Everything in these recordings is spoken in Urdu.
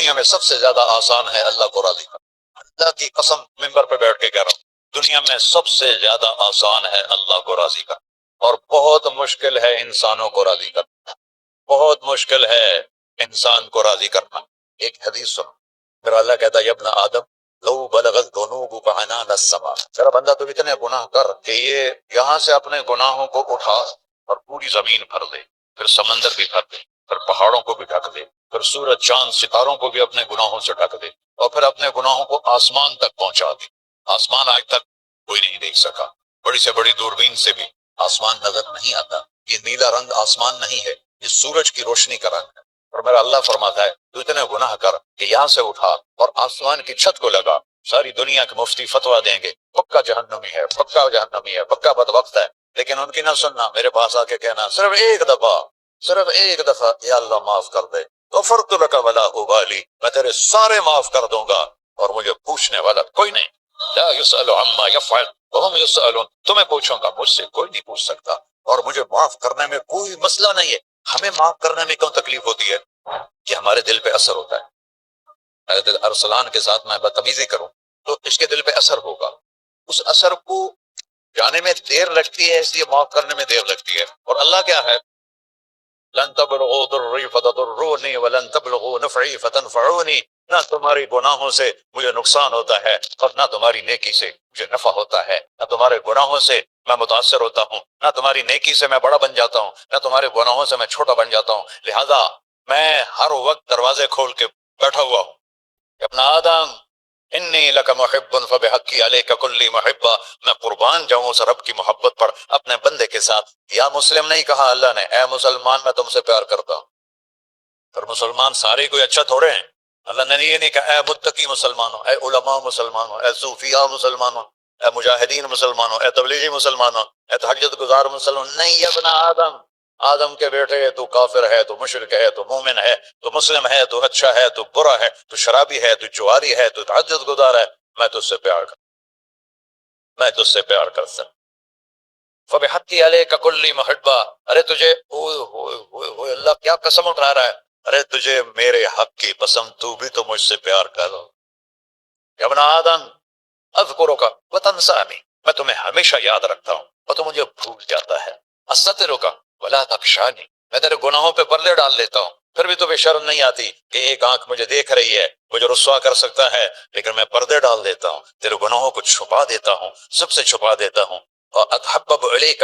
دنیا میں سب سے زیادہ آسان ہے اللہ کو راضی کرنا. اللہ کی قسم ممبر پہ بیٹھ کے کہہ رہا ہوں، دنیا میں سب سے زیادہ آسان ہے اللہ کو راضی کرنا، اور بہت مشکل ہے انسانوں کو راضی کرنا. بہت مشکل ہے انسان کو راضی کرنا. ایک حدیث سنو، میرا اللہ کہتا ہے ابن آدم لو بلغت ذنوبک عنان السماء، میرا بندہ تو اتنے گناہ کر کہ یہ یہاں سے اپنے گناہوں کو اٹھا اور پوری زمین بھر دے، پھر سمندر بھی بھر دے، پھر پہاڑوں کو بھی ڈھک دے، پھر سورج چاند ستاروں کو بھی اپنے گناہوں سے ڈھک دے، اور پھر اپنے گناہوں کو آسمان تک پہنچا دے. آسمان آج تک کوئی نہیں دیکھ سکا، بڑی سے بڑی دوربین سے بھی آسمان نظر نہیں آتا. یہ نیلا رنگ آسمان نہیں ہے، یہ سورج کی روشنی کا رنگ ہے. اور میرا اللہ فرماتا ہے تو اتنے گناہ کر کہ یہاں سے اٹھا اور آسمان کی چھت کو لگا، ساری دنیا کے مفتی فتویٰ دیں گے پکا جہنمی ہے، پکا جہنمی ہے، پکا بدبخت ہے، لیکن ان کی نہ سننا، میرے پاس آ کے کہنا صرف ایک دفعہ یا اللہ معاف کر دے، غفرت لک ولا ابالی، میں تیرے سارے معاف کر دوں گا اور مجھے پوچھنے والا کوئی نہیں. لا يسأل عما يفعل وهم يسألون، تمہیں پوچھوں گا، مجھ سے کوئی نہیں پوچھ سکتا، اور مجھے معاف کرنے میں کوئی مسئلہ نہیں ہے. ہمیں معاف کرنے میں کیوں تکلیف ہوتی ہے؟ کہ ہمارے دل پہ اثر ہوتا ہے. اگر دل ارسلان کے ساتھ میں بدتمیزی کروں تو اس کے دل پہ اثر ہوگا، اس اثر کو جانے میں دیر لگتی ہے، اس لیے معاف کرنے میں دیر لگتی ہے. اور اللہ کیا ہے؟ لن تبلغوا ضرری فتضرونی ولن تبلغوا نفعی فتنفعونی، نہ تمہاری گناہوں سے مجھے نقصان ہوتا ہے اور نہ تمہاری نیکی سے مجھے نفع ہوتا ہے. نہ تمہارے گناہوں سے میں متاثر ہوتا ہوں، نہ تمہاری نیکی سے میں بڑا بن جاتا ہوں، نہ تمہارے گناہوں سے میں چھوٹا بن جاتا ہوں. لہذا میں ہر وقت دروازے کھول کے بیٹھا ہوا ہوں. ابن آدم انی لک محب فبحقی علیک کلی محبہ، میں قربان جاؤں اس رب کی محبت پر اپنے بندے کے ساتھ. یا مسلم نہیں کہا اللہ نے، اے مسلمان میں تم سے پیار کرتا ہوں. پر مسلمان سارے کوئی اچھا تھوڑے ہیں. اللہ نے یہ نہیں کہا اے متقی مسلمانوں، اے علماء مسلمانوں، اے صوفیاء مسلمانوں، اے مجاہدین مسلمانوں، اے تبلیغی مسلمانوں، اے تہجد گزار مسلمان. نہیں یا ابن آدم، آدم کے بیٹے، تو کافر ہے، تو مشرک ہے، تو مومن ہے، تو مسلم ہے، تو اچھا ہے، تو برا ہے، تو شرابی ہے، تو جواری ہے، تو تہجد گزار ہے، میں تجھ سے پیار کرتا، میں تجھ سے پیار کرتا. فبحقی علیک کلی محبہ، ارے تجھے اوئے ہوئے ہوئے ہوئے اللہ کیا قسم اٹھا رہا ہے، ارے تجھے میرے حق کی قسم تو بھی تو مجھ سے پیار کرو. یا ابن آدم اذکرک وتنسانی، میں تمہیں ہمیشہ یاد رکھتا ہوں اور تو مجھے بھول جاتا ہے. استترک ولا تخشانی، میں تیرے گناہوں پہ پردے ڈال لیتا ہوں، پھر بھی تمہیں شرم نہیں آتی کہ ایک آنکھ مجھے دیکھ رہی ہے، مجھے رسوا کر سکتا ہے، لیکن میں پردے ڈال دیتا ہوں، تیرے گناہوں کو چھپا دیتا ہوں، سب سے چھپا دیتا ہوں. اور اتحبب الیک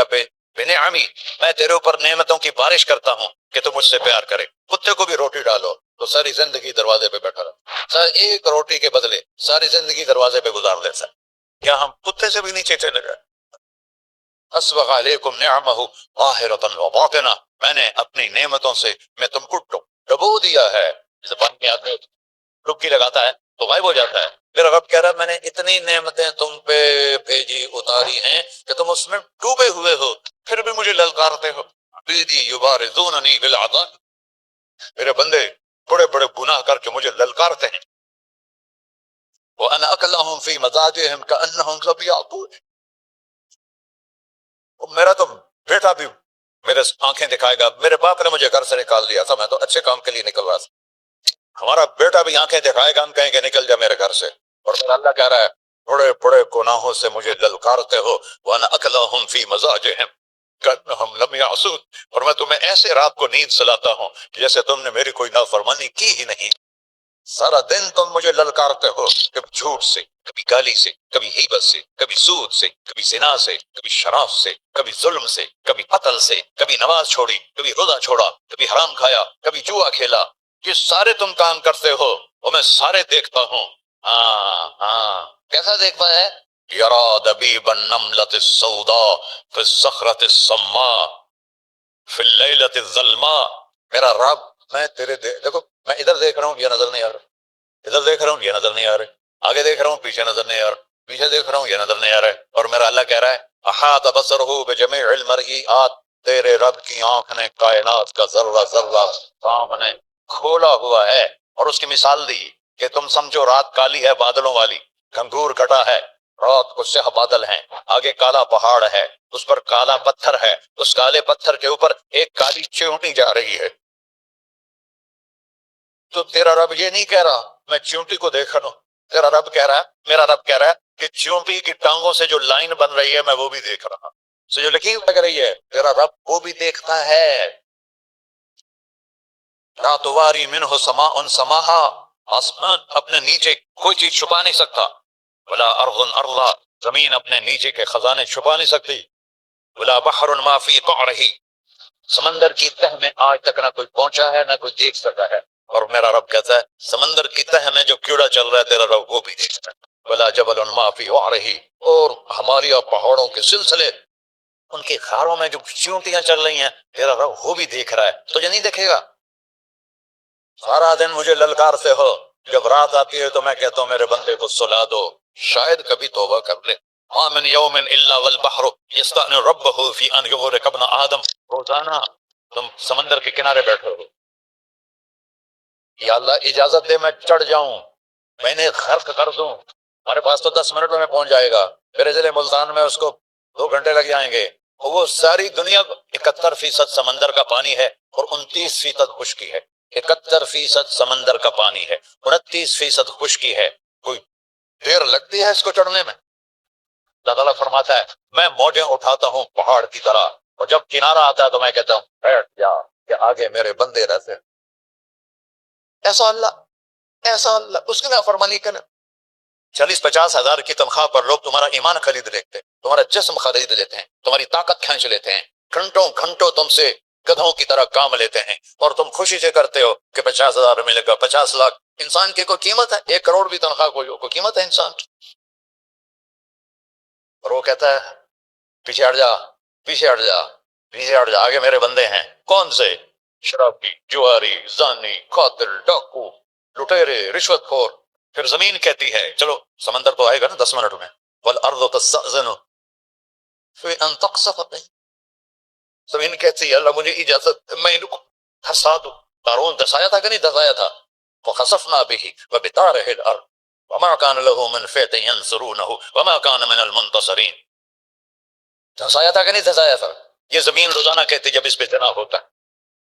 بنعمی، میں تیرے اوپر نعمتوں کی بارش کرتا ہوں کہ تم مجھ سے پیار کرے. کتے کو بھی روٹی ڈالو تو ساری زندگی دروازے پہ بیٹھا رہا، ایک روٹی کے بدلے ساری زندگی دروازے پہ گزار دیتا ہے. کیا ہم کتے سے بھی نیچے چلے گئے؟ اسبغ علیکم نعمہ ظاہرۃ وباطنہ، میں نے اپنی نعمتوں سے میں تم کو ڈبو دیا ہے. جیسے پانی میں آدمی ڈبکی لگاتا ہے تو غائب ہو جاتا ہے. میرا رب کہہ رہا ہے میں نے اتنی نعمتیں تم پہ بھیجی اتاری ہیں کہ تم اس میں ڈوبے ہوئے ہو، پھر بھی مجھے للکارتے ہو. عبیدی یبارزوننی بالعذاب، میرے بندے بڑے بڑے گناہ کر کے مجھے للکارتے ہیں. وَأَنَا أَكْلَهُمْ فِي مَزَاجِهِمْ كَأَنَّهُمْ ذَبْ يَعْقُولُ، میرا تو بیٹا بھی میرے آنکھیں دکھائے گا. میرے باپ نے مجھے گھر سے نکال دیا تھا، میں تو اچھے کام کے لیے نکل رہا تھا. ہمارا بیٹا بھی آنکھیں دکھائے گا، ہم کہیں کہ نکل جا میرے گھر سے. اور میرا اللہ کہہ رہا ہے بڑے بڑے گناہوں سے مجھے للکارتے ہو. وَأَنَا أَكْلَهُمْ فِي مَزَاجِهِمْ كَأَنَّهُمْ لَمْ يَعْصُونِ، اور میں تمہیں ایسے رات کو نیند سلاتا ہوں جیسے تم نے میری کوئی نافرمانی کی ہی نہیں. سارا دن تم مجھے للکارتے ہو، کبھی جھوٹ سے، کبھی گالی سے، کبھی غیبت سے، کبھی سود سے، کبھی زنا سے، کبھی شراب سے، کبھی ظلم سے، کبھی قتل سے، کبھی نماز چھوڑی، کبھی روزہ چھوڑا، کبھی حرام کھایا، کبھی جوا کھیلا. یہ سارے تم کام کرتے ہو اور میں سارے دیکھتا ہوں. ہاں ہاں، کیسا دیکھتا ہے؟ یرا دبیب النملۃ السوداء فی الصخرۃ الصماء فی اللیلۃ الظلماء. میرا رب، میں تیرے دیکھو، میں ادھر دیکھ رہا ہوں یہ نظر نہیں آ رہا، ادھر دیکھ رہا ہوں یہ نظر نہیں آ رہے، آگے دیکھ رہا ہوں پیچھے نظر نہیں آ رہا، پیچھے دیکھ رہا ہوں یہ نظر نہیں آ رہا ہے. اور میرا اللہ کہہ رہا ہے احاط بصرہ بجمیع المرئیات، تیرے رب کی آنکھ نے کائنات کا ذرہ ذرہ سامنے کھولا ہوا ہے. اور اس کی مثال دی کہ تم سمجھو رات کالی ہے بادلوں والی، گھنگور کٹا ہے، رات کو سیاہ بادل ہیں، آگے کالا پہاڑ ہے، اس پر کالا پتھر ہے، اس کالے پتھر کے اوپر ایک کالی چیونٹی جا رہی ہے. تو تیرا رب یہ نہیں کہہ رہا میں چیونٹی کو دیکھ رہا ہوں، تیرا رب کہہ رہا ہے، میرا رب کہہ رہا ہے کہ چیونٹی کی ٹانگوں سے جو لائن بن رہی ہے میں وہ بھی دیکھ رہا ہوں، سے جو لکیر لگ رہی ہے تیرا رب وہ بھی دیکھتا ہے۔ لا تواری منہ سماء سماہا، آسمان اپنے نیچے کوئی چیز چھپا نہیں سکتا، ولا ارض ارضا، زمین اپنے نیچے کے خزانے چھپا نہیں سکتی، ولا بحر ما فی قعرہ، سمندر کی تہ میں آج تک نہ کوئی پہنچا ہے نہ کوئی دیکھ سکا ہے، اور میرا رب کہتا ہے سمندر کی تہ میں جو کیڑا چل رہا ہے تیرا رب وہ بھی دیکھتا ہے، ولا جبل ما فی وعرہ، اور ہماری اور پہاڑوں کے سلسلے ان کی خاروں میں جو چیونٹیاں چل رہی ہیں تیرا رب وہ بھی دیکھ رہا ہے، تجھے نہیں دیکھے گا؟ سارا دن مجھے للکارتے ہو، جب رات آتی ہے تو میں کہتا ہوں میرے بندے کو سلا دو، شاید کبھی توبہ کر لے۔ ما من یوم الا والبحر یستأن ربہ فی ان یغرق ابن آدم، روزانہ تم سمندر کے کنارے بیٹھے ہو، یا اللہ اجازت دے میں چڑھ جاؤں، میں نے غرق کر دوں، ہمارے پاس تو 10 منٹ میں پہنچ جائے گا، میرے ضلع ملتان میں اس کو 2 گھنٹے لگ جائیں گے، وہ ساری دنیا 71% سمندر کا پانی ہے اور 29% خشکی ہے، 71% سمندر کا پانی ہے، 29% خشکی ہے، کوئی دیر لگتی ہے اس کو چڑھنے میں؟ اللہ تعالیٰ فرماتا ہے میں موجیں اٹھاتا ہوں پہاڑ کی طرح، اور جب کنارہ آتا ہے تو میں کہتا ہوں بیٹھ جا کہ آگے میرے بندے رہتے ہیں۔ ایسا اللہ، ایسا اللہ، اس کی نافرمانی کرنا۔ 40-50 ہزار کی تنخواہ پر لوگ تمہارا ایمان خرید لیتے ہیں، تمہارا جسم خرید لیتے ہیں، تمہاری طاقت کھینچ لیتے ہیں، گھنٹوں گھنٹوں تم سے گدھوں کی طرح کام لیتے ہیں، اور تم خوشی سے کرتے ہو کہ 50 ہزار ملے گا، 50 لاکھ۔ انسان کی کوئی قیمت ہے؟ 1 کروڑ بھی تنخواہ کوئی ہو، کوئی قیمت ہے انسان کی؟ اور وہ کہتا ہے پیچھے ہٹ جا، پیچھے ہٹ جا، پیچھے ہٹ جا، آگے میرے بندے ہیں۔ کون سے؟ شرابی، جواری، زانی، قاتل، ڈاکو، لٹیرے، رشوت خور۔ پھر زمین کہتی ہے چلو سمندر تو آئے گا نا 10 منٹ میں، والارض تستأذن فی ان تقصف بی، زمین کہتی ہے اللہ مجھے اجازت، میں ان کو دھسا دوں۔ قارون دھسایا تھا کہ نہیں دھسایا تھا؟ فخسفنا به وبداره الارض وما كان له من فئة ينصرونه وما كان من المنتصرين، دھسایا تھا کہ نہیں دھسایا تھا؟ یہ زمین روزانہ کہتی جب اس پہ جناب ہوتا ہے،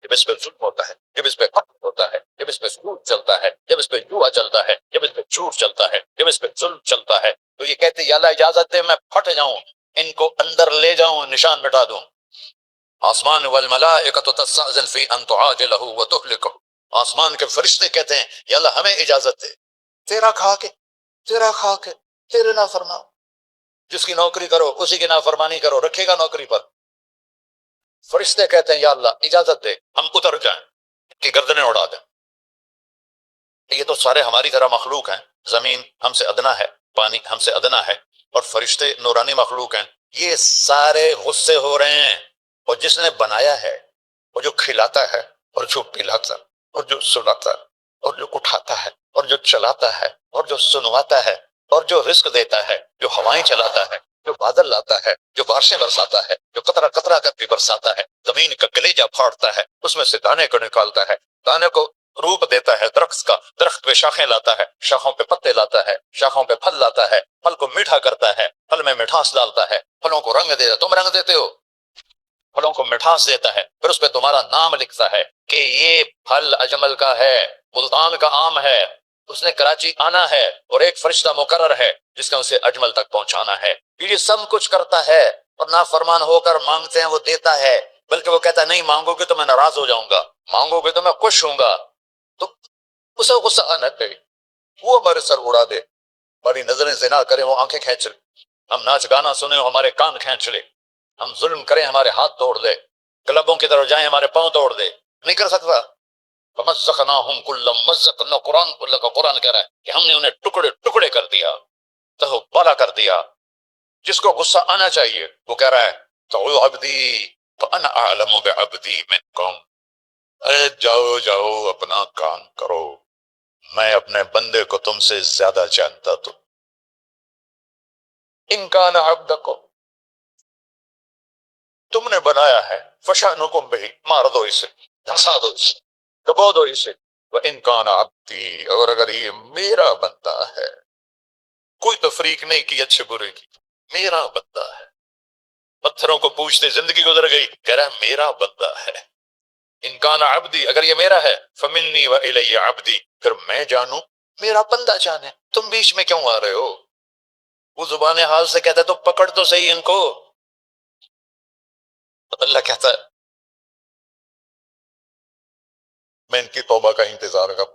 جب اس پہ ظلم ہوتا ہے، جب اس پہ قتل ہوتا ہے، جب اس پہ سود چلتا ہے، جب اس پہ جوا چلتا ہے، جب اس پہ جھوٹ چلتا ہے، جب اس پہ ظلم چلتا ہے، تو یہ کہتے یا اللہ اجازت دے میں پھٹ جاؤں، ان کو اندر لے جاؤں، نشان مٹا دوں۔ آسمان والملائکۃ تستأذن فی ان تعاجلہ وتہلکہ، آسمان کے فرشتے کہتے ہیں یا اللہ ہمیں اجازت دے، تیرا کھا کے، تیرا کھا کے، تیرے نافرمان، جس کی نوکری کرو اسی کی نافرمانی کرو، رکھے گا نوکری پر؟ فرشتے کہتے ہیں یا اللہ اجازت دے ہم اتر جائیں، کہ گردنیں اڑا دیں۔ یہ تو سارے ہماری طرح مخلوق ہیں، زمین ہم سے ادنا ہے، پانی ہم سے ادنا ہے، اور فرشتے نورانی مخلوق ہیں، یہ سارے غصے ہو رہے ہیں، اور جس نے بنایا ہے، اور جو کھلاتا ہے، اور جو پلاتا، اور جو سلاتا، اور جو اٹھاتا ہے، اور جو چلاتا ہے، اور جو سنواتا ہے، اور جو رزق دیتا ہے، جو ہوائیں چلاتا ہے، جو بادل لاتا ہے، جو بارشیں برساتا ہے، جو قطرہ قطرہ کر کے برساتا ہے، زمین کا کلیجہ پھاڑتا ہے، اس میں سے دانے کو نکالتا ہے، دانے کو روپ دیتا ہے درخت کا، درخت پہ شاخیں لاتا ہے، شاخوں پہ پتے لاتا ہے، شاخوں پہ پھل لاتا ہے، پھل کو میٹھا کرتا ہے، پھل میں مٹھاس ڈالتا ہے، پھلوں کو رنگ دیتا ہے، تم رنگ دیتے ہو، پھلوں کو مٹھاس دیتا ہے، پھر اس پہ تمہارا نام لکھتا ہے کہ یہ پھل اجمل کا ہے، ملتان کا آم ہے، اس نے کراچی آنا ہے، اور ایک فرشتہ مقرر ہے جس کا اسے اجمل تک پہنچانا ہے، یہ سب کچھ کرتا ہے، اور نافرمان ہو کر مانگتے ہیں وہ دیتا ہے، بلکہ وہ کہتا ہے نہیں مانگو گے تو میں ناراض ہو جاؤں گا، مانگو گے تو میں خوش ہوں گا، تو اسے غصہ آنا چاہیے، وہ ہمارے سر اڑا دے، ہماری نظریں زنا کریں وہ آنکھیں کھینچ لے، ہم ناچ گانا سنیں وہ ہمارے کان کھینچ لے، ہم ظلم کریں ہمارے ہاتھ توڑ دے، کلبوں کی طرف جائیں ہمارے پاؤں توڑ دے، نہیں کر سکتا۔ فمزقناہم کل ممزق، اللہ قرآن کہہ رہا ہے کہ ہم نے انہیں ٹکڑے ٹکڑے کر دیا، تہو بالا کر دیا۔ جس کو غصہ آنا چاہیے وہ کہہ رہا ہے تو عبدی فانا اعلم بعبدی منکم، اے جاؤ جاؤ اپنا کام کرو، میں اپنے بندے کو تم سے زیادہ جانتا تو۔ ان کان عبدکم، تم نے بنایا ہے، فشانکم بہ، مار دو اسے، دھسا دو اسے، دبو دو اسے، وَإِن كَانَ عَبْدِي، اور اگر یہ میرا بندہ ہے، کوئی تفریق نہیں کی اچھے برے کی، میرا بندہ ہے، پتھروں کو پوچھتے زندگی گزر گئی، کہہ رہا ہے میرا بندہ ہے، انکان عبدی، اگر یہ میرا ہے، فمنی و الی عبدی، پھر میں جانوں میرا بندہ جانے، تم بیچ میں کیوں آ رہے ہو؟ وہ زبان حال سے کہتا ہے تو پکڑ تو صحیح ان کو. تو اللہ کہتا ہے میں ان کی توبہ کا انتظار کروں.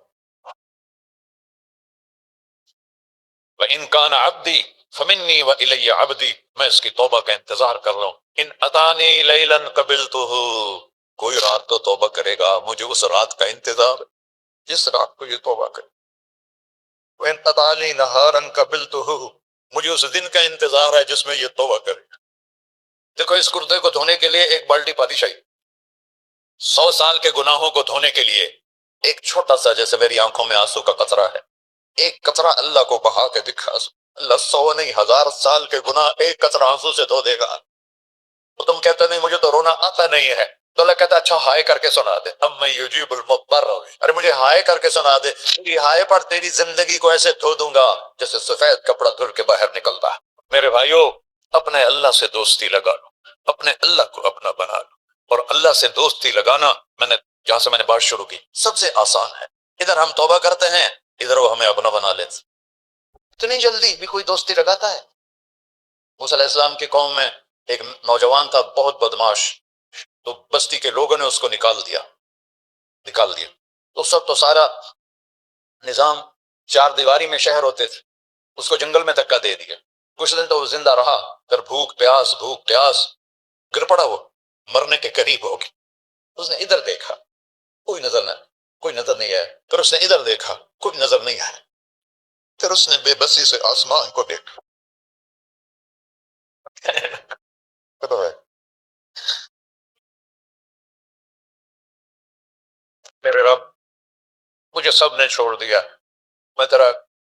وَإِن كَانَ عَبْدِي فَمِنِّي وَإِلَيَّ عَبْدِي، میں اس کی توبہ کا انتظار کر رہا ہوں. ان اتانی لیلا قبلتہ، کوئی رات تو توبہ کرے گا، مجھے اس رات کا انتظار ہے جس رات کو یہ توبہ کرے. وَإِن اتانی نہارا قبلتہ، مجھے اس دن کا انتظار ہے جس میں یہ توبہ کرے. دیکھو اس کرتے کو دھونے کے لیے ایک بالٹی پانی چاہیے. 100 سال کے گناہوں کو دھونے کے لیے ایک چھوٹا سا، جیسے میری آنکھوں میں آنسو کا قطرہ ہے، ایک قطرہ اللہ کو بہا کے دکھا، اللہ 100 نہیں 1000 سال کے گناہ ایک قطرہ آنسو سے دھو دے گا. تو تم کہتے نہیں مجھے تو رونا آتا نہیں ہے، تو اللہ کہتا اچھا ہائے کر کے سنا دے. اب میں یجیب المضطر، ارے مجھے ہائے کر کے سنا دے، تیری ہائے پر تیری زندگی کو ایسے دھو دوں گا جیسے سفید کپڑا دھل کے باہر نکلتا. میرے بھائیو، اپنے اللہ سے دوستی لگا لو، اپنے اللہ کو اپنا بنا لو. اور اللہ سے دوستی لگانا، میں نے جہاں سے میں نے بات شروع کی، سب سے آسان ہے. ادھر ہم توبہ کرتے ہیں، ادھر وہ ہمیں اپنا بنا لیتے. اتنی جلدی بھی کوئی دوستی لگاتا ہے؟ موسیٰ علیہ السلام کی قوم میں ایک نوجوان تھا بہت بدماش، تو بستی کے لوگوں نے اس کو نکال دیا. تو سب تو سارا نظام 4 دیواری میں شہر ہوتے تھے، اس کو جنگل میں دھکا دے دیا. کچھ دن تو وہ زندہ رہا، پھر بھوک پیاس گر پڑا، وہ مرنے کے قریب ہو گیا. اس نے ادھر دیکھا، کوئی نظر نہیں آیا. پھر اس نے ادھر دیکھا، کوئی نظر نہیں آیا. پھر اس نے بے بسی سے آسمان کو دیکھا. میرے رب، مجھے سب نے چھوڑ دیا، میں تیرا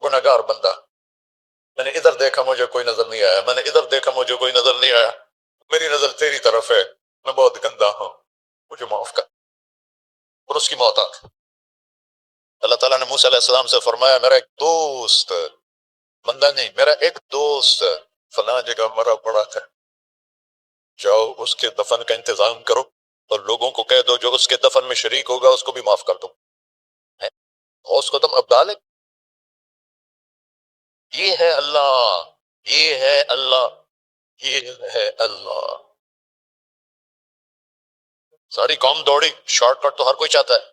گنہگار بندہ. میں نے ادھر دیکھا مجھے کوئی نظر نہیں آیا، میں نے ادھر دیکھا مجھے کوئی نظر نہیں آیا. میری نظر تیری طرف ہے، میں بہت گندا ہوں، مجھے معاف کر. اور اس کی موت آ گئی. اللہ تعالیٰ نے موسیٰ علیہ السلام سے فرمایا میرا ایک دوست، بندہ نہیں، میرا ایک دوست فلاں جگہ مرا پڑا ہے، جاؤ اس کے دفن کا انتظام کرو اور لوگوں کو کہہ دو جو اس کے دفن میں شریک ہوگا اس کو بھی معاف کر دو. غوث کو تم اب ڈالے. یہ ہے اللہ، یہ ہے اللہ، یہ ہے اللہ. ساری قوم دوڑی، شارٹ کٹ تو ہر کوئی چاہتا ہے.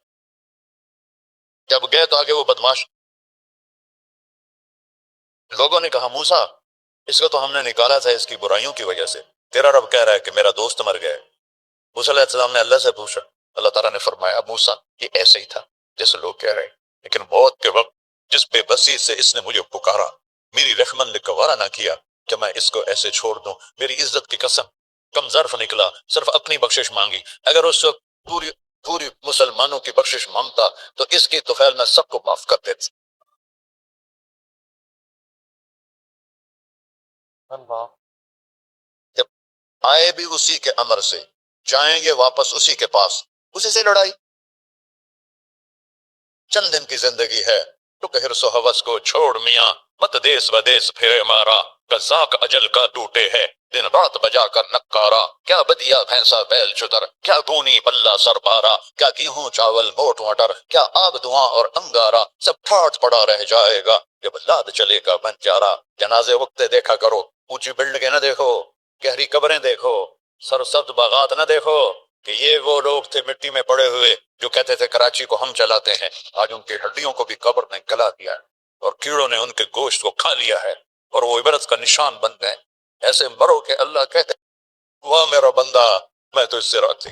جب گئے تو آگے وہ بدماش، لوگوں نے کہا موسیٰ اس کو تو ہم نے نکالا تھا اس کی برائیوں کی وجہ سے، تیرا رب کہہ رہا ہے کہ میرا دوست مر گیا ہے. موسیٰ علیہ السلام نے اللہ سے پوچھا، اللہ تعالیٰ نے فرمایا موسیٰ یہ ایسے ہی تھا جیسے لوگ کہہ رہے ہیں، لیکن موت کے وقت جس بے بسی سے اس نے مجھے پکارا، میری رحمت نے گوارا نہ کیا کہ میں اس کو ایسے چھوڑ دوں. میری عزت کی قسم، کم ظرف نکلا، صرف اپنی بخشش مانگی. اگر اس وقت پوری مسلمانوں کی بخشش مانگتا تو اس کی طفیل میں سب کو معاف کر دیتا. جب آئے بھی اسی کے امر سے، جائیں گے واپس اسی کے پاس، اسی سے لڑائی. چند دن کی زندگی ہے، تو کہ حرص و حوث کو چھوڑ میاں، مت دیس و دیس پھرے مارا، قزاق اجل کا ٹوٹے ہے دن رات بجا کر نکارا. کیا بدیا بھینسا بیل چتر، کیا گونی پلہ سر پارا، کیا گیہوں چاول موٹ مٹر، کیا آب دھواں اور انگارا، سب ٹھاٹ پڑا رہ جائے گا جب لاد چلے گا بنجارا. جنازے وقت دیکھا کرو، اونچی بلڈنگیں نہ دیکھو، گہری قبریں دیکھو، سرسبز باغات نہ دیکھو کہ یہ وہ لوگ تھے مٹی میں پڑے ہوئے جو کہتے تھے کراچی کو ہم چلاتے ہیں. آج ان کی ہڈیوں کو بھی قبر نے گلا دیا ہے اور کیڑوں نے ان کے گوشت کو کھا لیا ہے اور وہ عبرت کا نشان بن گئے. ایسے مرو کہ اللہ کہتے واہ میرا بندہ میں تو اس سے راضی.